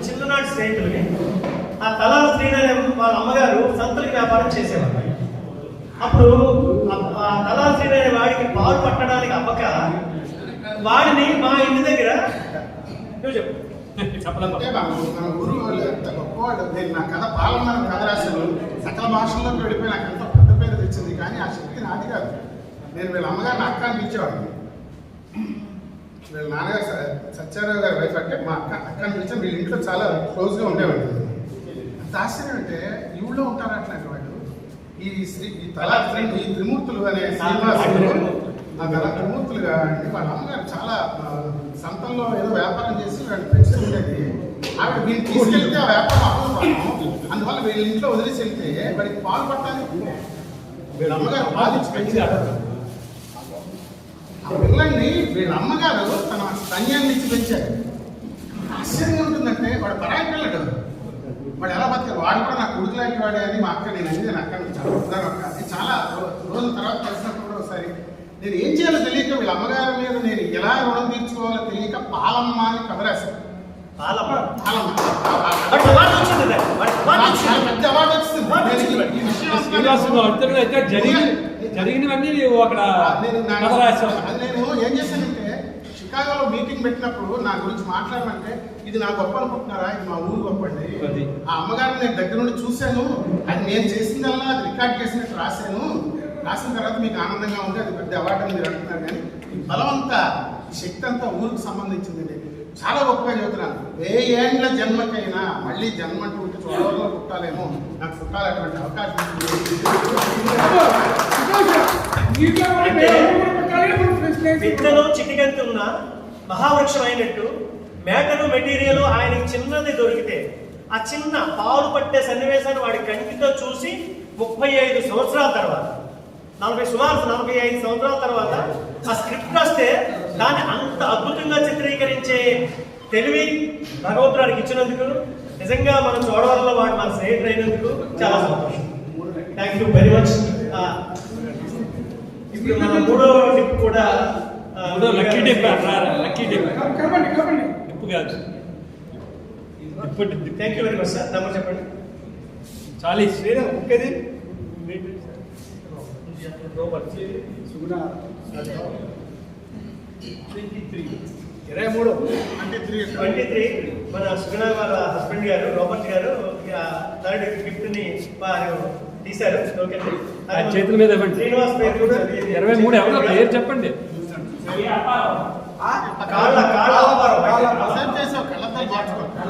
చిన్ననాటి స్నేహితులకి. ఆ తలాల శ్రీనగర్ వాళ్ళ అమ్మగారు సంతలకి వ్యాపారం చేసేవారు. అప్పుడు ఆ తలాల శ్రీనగర్ వాడికి పాలు పట్టడానికి అవ్వక వాడిని మా ఇంటి దగ్గర నువ్వు చెప్పు అంటే మన ఊరు వాళ్ళు ఎంత గొప్పవాళ్ళు. నేను నా కథ పాలన కథ రాశాను, సకల భాషల్లోకి వెళ్ళిపోయి నాకు ఎంతో పెద్ద పేరు తెచ్చింది. కానీ ఆ శక్తి నాది కాదు. నేను వీళ్ళ అమ్మగారిని అక్క అనిపించేవాడిని. వీళ్ళ నాన్నగారు సత్యారావు గారి వైఫ్ అంటే మా అక్క అనిపించాను. వీళ్ళ ఇంట్లో చాలా క్లోజ్గా ఉండేవాడు. అంత ఆశ్చర్యం అంటే ఈ ఊళ్ళో ఉంటారు అట్లాంటి వాళ్ళు. ఈ త్రిమూర్తులు అనే శ్రీనివాసులు త్రిమూర్తులుగా అంటే వాళ్ళ అమ్మగారు చాలా సంతంలో ఏదో వ్యాపారం చేసి వాళ్ళు పెంచి ఉండేది. ఆవిడ వీళ్ళు తీసుకెళ్తే ఆ వ్యాపారం అవ్వదు. అందువల్ల వీళ్ళ ఇంట్లో వదిలేసి వెళ్తే వాడికి పాలు పట్టడానికి వీళ్ళ అమ్మగారు బాధించి పెంచారు. ఆ పిల్లల్ని వీళ్ళ అమ్మగారు తన స్తన్యాన్ని ఇచ్చి పెంచారు. ఆశ్చర్యంగా ఉంటుందంటే వాడు పరాయి పిల్లడు, వాడు ఎలా బతికారు. వాడు కూడా నా కొడుకు లాంటి వాడే అని మా అక్క నేను అనేది నా అక్క చాలా రోజుల తర్వాత కలిసినప్పుడు కూడా ఒకసారి నేను ఏం చేయాలో తెలియక వీళ్ళ అమ్మగారి మీద నేను ఎలా రుణం తీర్చుకోవాలో తెలియక పాలమ్మ అని కథ రాశాను. పెద్ద అవార్డు అది నేను ఏం చేశానంటే షికాగోలో మీటింగ్ పెట్టినప్పుడు నా గురించి మాట్లాడమంటే ఇది నా గొప్ప అనుకుంటున్నారా, ఇది మా ఊరు గొప్ప అండి. ఆ అమ్మగారిని నేను దగ్గర నుండి చూశాను. అది నేను చేసిందల్లా అది రికార్డ్ చేసినట్టు రాశాను. రాసిన తర్వాత మీకు ఆనందంగా ఉంటే అది పెద్ద అవార్డు అని మీరు అంటున్నారు. కానీ ఈ బలం అంతా ఈ శక్తి అంతా ఊరికి సంబంధించిందండి. చాలా గొప్పగా చెబుతున్నాను. 1000 ఏండ్ల జన్మకైనా మళ్ళీ జన్మ అంటూ ఉంటే చోడవల్లో పుట్టాలేమో, నాకు పుట్టాలటువంటి అవకాశం విత్తనం చిటికెంత ఉన్న మహావృక్షం అయినట్టు మేటరు మెటీరియల్ ఆయనకి చిన్నది దొరికితే ఆ చిన్న పాలు పట్టే సన్నివేశాన్ని వాడి కంటితో చూసి 35 సంవత్సరాల తర్వాత సుమారు 45 సంవత్సరాల తర్వాత ఆ స్క్రిప్ట్ వస్తే దాన్ని అంత అద్భుతంగా చిత్రీకరించే తెలివి భగవంతుడికి ఇచ్చినందుకు నిజంగా మనం చూడవల్లో వాడు మన స్నేహితుడు అయినందుకు చాలా సంతోషం. Thank you very much. ఇప్పుడు మన మూడో టిప్ కూడా thank you very much sir. Number చెప్పండి. 40 ఒకేది 23 మన సుగుణ వాళ్ళ హస్బెండ్ గారు రాబర్ట్ గారు థర్డ్ గిఫ్ట్ ని వారు తీశారు. చేతుల మీద శ్రీనివాస్ పేరు కూడా 23 ఎవరో పేరు చెప్పండి. కాళ్ళ